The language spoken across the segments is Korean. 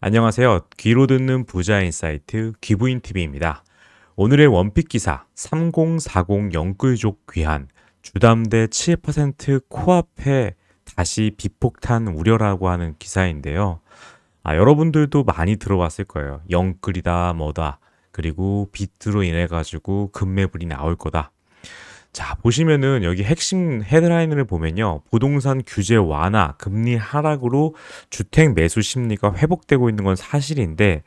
안녕하세요. 귀로 듣는 부자 인사이트 귀부인 TV입니다. 오늘의 원픽 기사 3040 영끌족 귀환 주담대 7% 코앞에 다시 비폭탄 우려라고 하는 기사인데요. 여러분들도 많이 들어봤을 거예요. 영끌이다 뭐다. 그리고 빚으로 인해 가지고 급매불이 나올 거다. 자, 보시면은 여기 핵심 헤드라인을 보면요. 부동산 규제 완화, 금리 하락으로 주택 매수 심리가 회복되고 있는 건 사실인데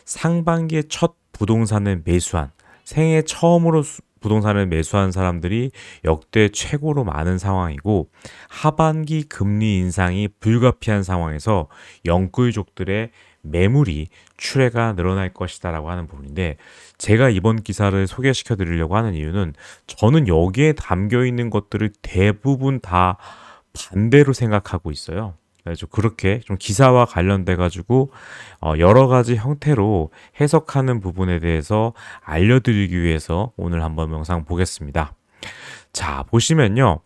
상반기에 첫 부동산을 매수한 생애 처음으로 부동산을 매수한 사람들이 역대 최고로 많은 상황이고 하반기 금리 인상이 불가피한 상황에서 영끌족들의 매물이 출회가 늘어날 것이다라고 하는 부분인데 제가 이번 기사를 소개시켜 드리려고 하는 이유는 저는 여기에 담겨 있는 것들을 대부분 다 반대로 생각하고 있어요. 그래서 그렇게 좀 기사와 관련돼 가지고 여러 가지 형태로 해석하는 부분에 대해서 알려드리기 위해서 오늘 한번 영상 보겠습니다. 자, 보시면요.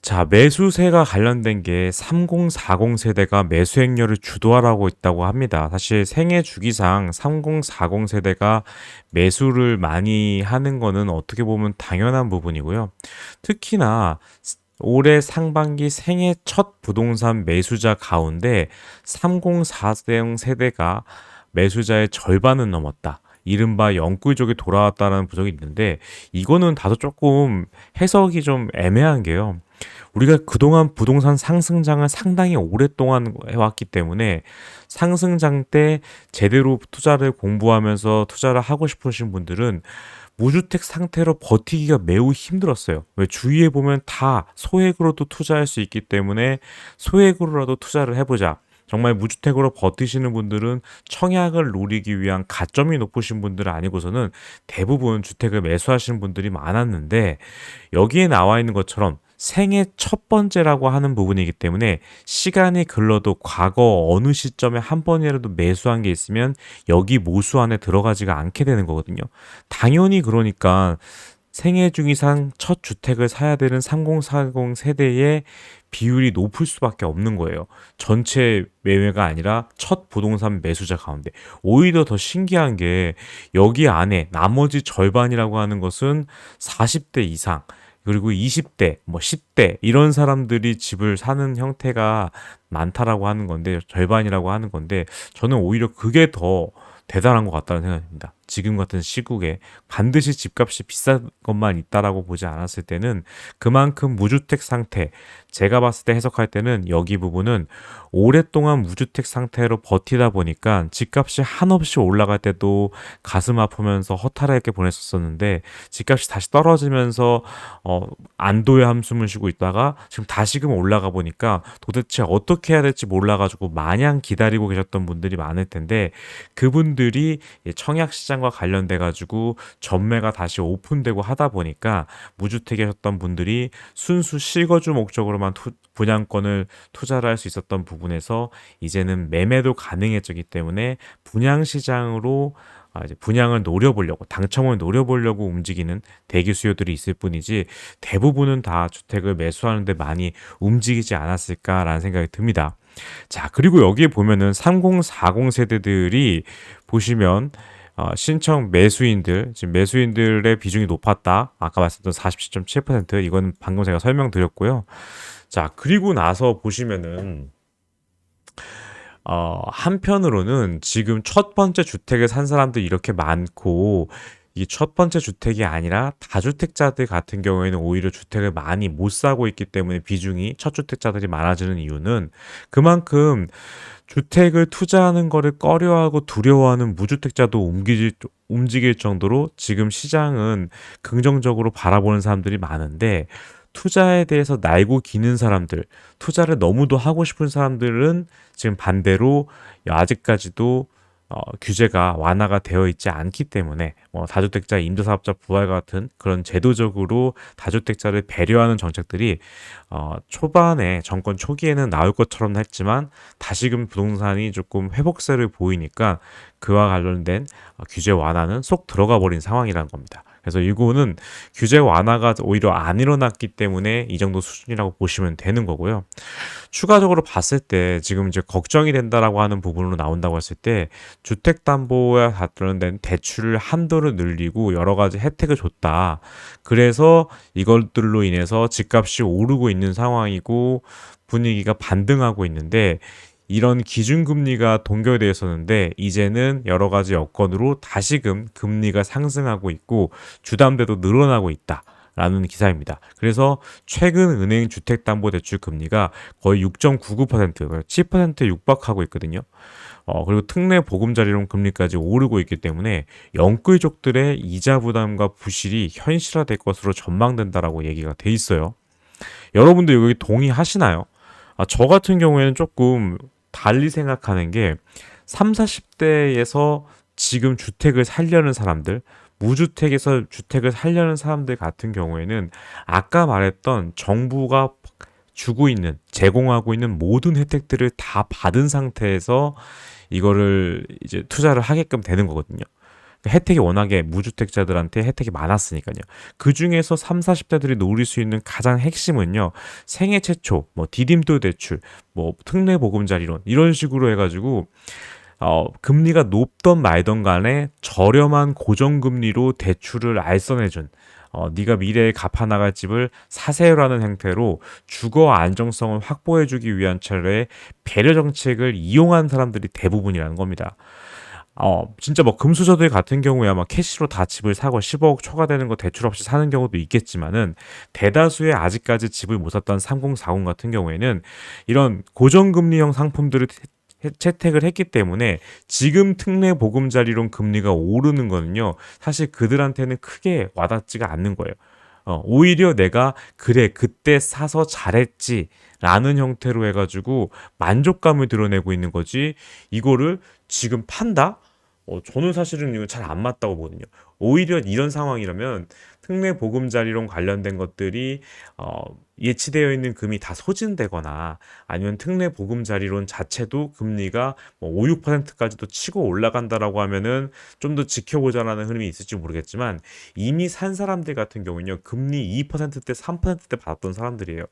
자, 매수세가 관련된 게 3040 세대가 매수행렬을 주도하라고 있다고 합니다. 사실 생애 주기상 3040 세대가 매수를 많이 하는 거는 어떻게 보면 당연한 부분이고요. 특히나 올해 상반기 생애 첫 부동산 매수자 가운데 3040 세대가 매수자의 절반은 넘었다. 이른바 영끌족이 돌아왔다는 부적이 있는데 이거는 다소 조금 해석이 좀 애매한 게요. 우리가 그동안 부동산 상승장을 상당히 오랫동안 해왔기 때문에 상승장 때 제대로 투자를 공부하면서 투자를 하고 싶으신 분들은 무주택 상태로 버티기가 매우 힘들었어요. 왜 주위에 보면 다 소액으로도 투자할 수 있기 때문에 소액으로라도 투자를 해보자. 정말 무주택으로 버티시는 분들은 청약을 노리기 위한 가점이 높으신 분들 아니고서는 대부분 주택을 매수하시는 분들이 많았는데 여기에 나와 있는 것처럼 생애 첫 번째라고 하는 부분이기 때문에 시간이 흘러도 과거 어느 시점에 한 번이라도 매수한 게 있으면 여기 모수 안에 들어가지가 않게 되는 거거든요. 당연히 그러니까 생애 중이상 첫 주택을 사야 되는 3040 세대의 비율이 높을 수밖에 없는 거예요. 전체 매매가 아니라 첫 부동산 매수자 가운데. 오히려 더 신기한 게 여기 안에 나머지 절반이라고 하는 것은 40대 이상 그리고 20대, 뭐 10대 이런 사람들이 집을 사는 형태가 많다라고 하는 건데 절반이라고 하는 건데 저는 오히려 그게 더 대단한 것 같다는 생각입니다. 지금 같은 시국에 반드시 집값이 비싼 것만 있다라고 보지 않았을 때는 그만큼 무주택 상태, 제가 봤을 때 해석할 때는 여기 부분은 오랫동안 무주택 상태로 버티다 보니까 집값이 한없이 올라갈 때도 가슴 아프면서 허탈하게 보냈었는데 집값이 다시 떨어지면서 안도의 한숨을 쉬고 있다가 지금 다시금 올라가 보니까 도대체 어떻게 해야 될지 몰라가지고 마냥 기다리고 계셨던 분들이 많을 텐데 그분들이 청약 시장과 관련돼 가지고 전매가 다시 오픈되고 하다 보니까 무주택에 하셨던 분들이 순수 실거주 목적으로만 분양권을 투자를 할 수 있었던 부분에서 이제는 매매도 가능해졌기 때문에 분양 시장으로 이제 분양을 노려보려고 당첨을 노려보려고 움직이는 대기 수요들이 있을 뿐이지 대부분은 다 주택을 매수하는데 많이 움직이지 않았을까라는 생각이 듭니다. 자, 그리고 여기에 보면은 3040 세대들이 보시면 신청 매수인들, 지금 매수인들의 비중이 높았다. 아까 말씀드린 47.7% 이건 방금 제가 설명드렸고요. 자, 그리고 나서 보시면은 한편으로는 지금 첫 번째 주택을 산 사람들이 이렇게 많고 이 첫 번째 주택이 아니라 다주택자들 같은 경우에는 오히려 주택을 많이 못 사고 있기 때문에 비중이 첫 주택자들이 많아지는 이유는 그만큼 주택을 투자하는 거를 꺼려하고 두려워하는 무주택자도 움직일 정도로 지금 시장은 긍정적으로 바라보는 사람들이 많은데 투자에 대해서 날고 기는 사람들, 투자를 너무도 하고 싶은 사람들은 지금 반대로 아직까지도 규제가 완화가 되어 있지 않기 때문에 다주택자 임대사업자 부활 같은 그런 제도적으로 다주택자를 배려하는 정책들이 초반에 정권 초기에는 나올 것처럼 했지만 다시금 부동산이 조금 회복세를 보이니까 그와 관련된 규제 완화는 쏙 들어가 버린 상황이라는 겁니다. 그래서 이거는 규제 완화가 오히려 안 일어났기 때문에 이 정도 수준이라고 보시면 되는 거고요. 추가적으로 봤을 때 지금 이제 걱정이 된다라고 하는 부분으로 나온다고 했을 때 주택담보와 관련된 대출을 한도를 늘리고 여러 가지 혜택을 줬다. 그래서 이것들로 인해서 집값이 오르고 있는 상황이고 분위기가 반등하고 있는데 이런 기준금리가 동결되어 있었는데 이제는 여러 가지 여건으로 다시금 금리가 상승하고 있고 주담대도 늘어나고 있다. 라는 기사입니다. 그래서 최근 은행 주택담보대출 금리가 거의 6.99%, 7%에 육박하고 있거든요. 그리고 특례 보금자리론 금리까지 오르고 있기 때문에 영끌족들의 이자 부담과 부실이 현실화될 것으로 전망된다라고 얘기가 돼 있어요. 여러분도 여기 동의하시나요? 저 같은 경우에는 조금 달리 생각하는 게 3, 40대에서 지금 주택을 살려는 사람들, 무주택에서 주택을 살려는 사람들 같은 경우에는 아까 말했던 정부가 주고 있는, 제공하고 있는 모든 혜택들을 다 받은 상태에서 이거를 이제 투자를 하게끔 되는 거거든요. 혜택이 워낙에 무주택자들한테 혜택이 많았으니까요. 그 중에서 3, 40대들이 누릴 수 있는 가장 핵심은요. 생애 최초, 뭐 디딤돌 대출, 뭐 특례 보금자리론 이런 식으로 해가지고 금리가 높던 말던 간에 저렴한 고정금리로 대출을 알선해준 네가 미래에 갚아나갈 집을 사세요라는 형태로 주거 안정성을 확보해주기 위한 차례의 배려 정책을 이용한 사람들이 대부분이라는 겁니다. 진짜 뭐 금수저들 같은 경우야 막 캐시로 다 집을 사고 10억 초과되는 거 대출 없이 사는 경우도 있겠지만은 대다수의 아직까지 집을 못 샀던 3040 같은 경우에는 이런 고정금리형 상품들을 채택을 했기 때문에 지금 특례 보금자리론 금리가 오르는 거는요 사실 그들한테는 크게 와닿지가 않는 거예요. 오히려 내가 그래 그때 사서 잘했지 라는 형태로 해가지고 만족감을 드러내고 있는 거지 이거를 지금 판다? 저는 사실은 이거 잘 안 맞다고 보거든요. 오히려 이런 상황이라면 특례 보금자리론 관련된 것들이 예치되어 있는 금이 다 소진되거나 아니면 특례 보금자리론 자체도 금리가 뭐 5, 6%까지도 치고 올라간다라고 하면은 좀 더 지켜보자라는 흐름이 있을지 모르겠지만 이미 산 사람들 같은 경우는요 금리 2%대 3%대 받았던 사람들이에요.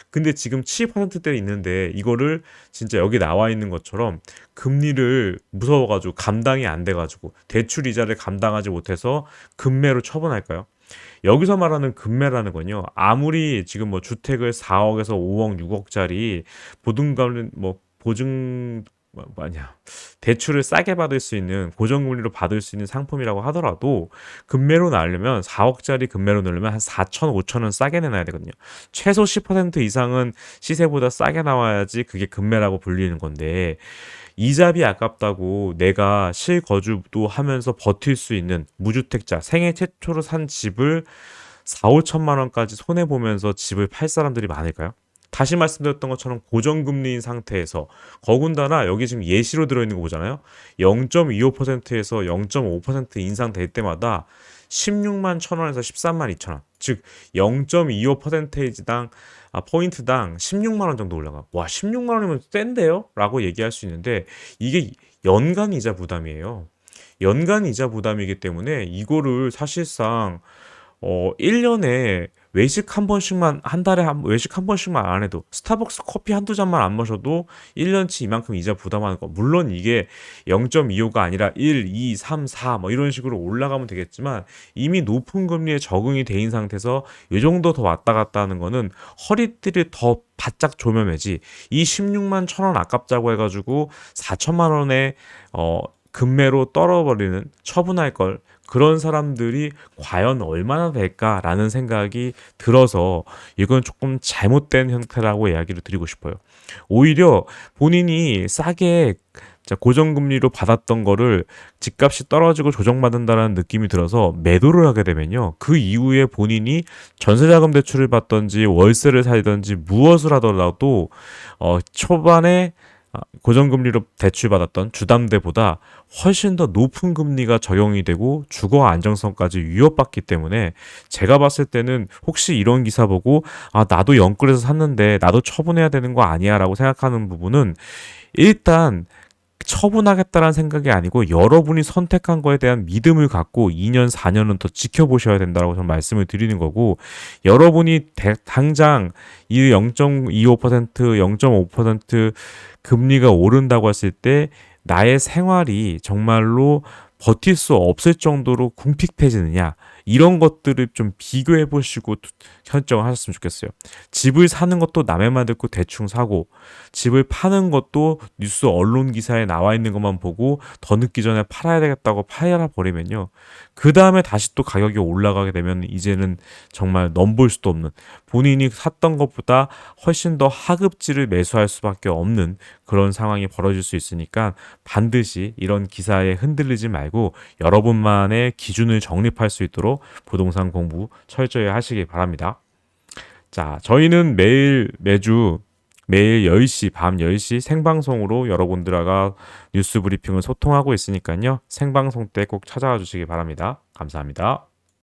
근데 지금 7%대 있는데 이거를 진짜 여기 나와 있는 것처럼 금리를 무서워가지고 감당이 안 돼가지고 대출 이자를 감당하지 못해서 금매로 처분할까요? 여기서 말하는 금매라는 건요. 아무리 지금 뭐 주택을 4억에서 5억, 6억짜리 보증금 뭐 보증 뭐냐 대출을 싸게 받을 수 있는 고정금리로 받을 수 있는 상품이라고 하더라도 금매로 나려면 4억짜리 금매로 넣으려면 한 4천, 5천 원 싸게 내놔야 되거든요. 최소 10% 이상은 시세보다 싸게 나와야지 그게 금매라고 불리는 건데 이자비 아깝다고 내가 실거주도 하면서 버틸 수 있는 무주택자 생애 최초로 산 집을 4, 5천만 원까지 손해보면서 집을 팔 사람들이 많을까요? 다시 말씀드렸던 것처럼 고정금리인 상태에서 더군다나 여기 지금 예시로 들어있는 거 보잖아요. 0.25%에서 0.5% 인상될 때마다 16만 1천원에서 13만 2천원 즉 0.25%당 포인트당 16만 원 정도 올라가. 와 16만 원이면 센데요? 라고 얘기할 수 있는데 이게 연간 이자 부담이에요. 연간 이자 부담이기 때문에 이거를 사실상 1년에 외식 한 번씩만 한 달에 외식 한 번씩만 안 해도 스타벅스 커피 한두 잔만 안 마셔도 1년치 이만큼 이자 부담하는 거. 물론 이게 0.25가 아니라 1, 2, 3, 4 뭐 이런 식으로 올라가면 되겠지만 이미 높은 금리에 적응이 돼 있는 상태에서 이 정도 더 왔다 갔다 하는 거는 허리띠를 더 바짝 조여매지 이 16만 1천원 아깝다고 해가지고 4천만 원에 금매로 떨어버리는 처분할 걸 그런 사람들이 과연 얼마나 될까라는 생각이 들어서 이건 조금 잘못된 형태라고 이야기를 드리고 싶어요. 오히려 본인이 싸게 고정금리로 받았던 거를 집값이 떨어지고 조정받는다는 느낌이 들어서 매도를 하게 되면요. 그 이후에 본인이 전세자금 대출을 받던지 월세를 살던지 무엇을 하더라도 초반에 고정금리로 대출받았던 주담대보다 훨씬 더 높은 금리가 적용이 되고 주거 안정성까지 위협받기 때문에 제가 봤을 때는 혹시 이런 기사 보고 나도 영끌에서 샀는데 나도 처분해야 되는 거 아니야 라고 생각하는 부분은 일단 처분하겠다는 생각이 아니고 여러분이 선택한 거에 대한 믿음을 갖고 2년, 4년은 더 지켜보셔야 된다고 저는 말씀을 드리는 거고, 여러분이 당장 이 0.25%, 0.5% 금리가 오른다고 했을 때 나의 생활이 정말로 버틸 수 없을 정도로 궁핍해지느냐, 이런 것들을 좀 비교해 보시고 결정을 하셨으면 좋겠어요. 집을 사는 것도 남의 말 듣고 대충 사고, 집을 파는 것도 뉴스 언론 기사에 나와 있는 것만 보고 더 늦기 전에 팔아야 되겠다고 팔아 버리면요, 그 다음에 다시 또 가격이 올라가게 되면 이제는 정말 넘볼 수도 없는, 본인이 샀던 것보다 훨씬 더 하급지를 매수할 수밖에 없는 그런 상황이 벌어질 수 있으니까, 반드시 이런 기사에 흔들리지 말고 여러분만의 기준을 정립할 수 있도록 부동산 공부 철저히 하시기 바랍니다. 자, 저희는 매일 10시, 밤 10시 생방송으로 여러분들과 뉴스 브리핑을 소통하고 있으니까요. 생방송 때 꼭 찾아와 주시기 바랍니다. 감사합니다.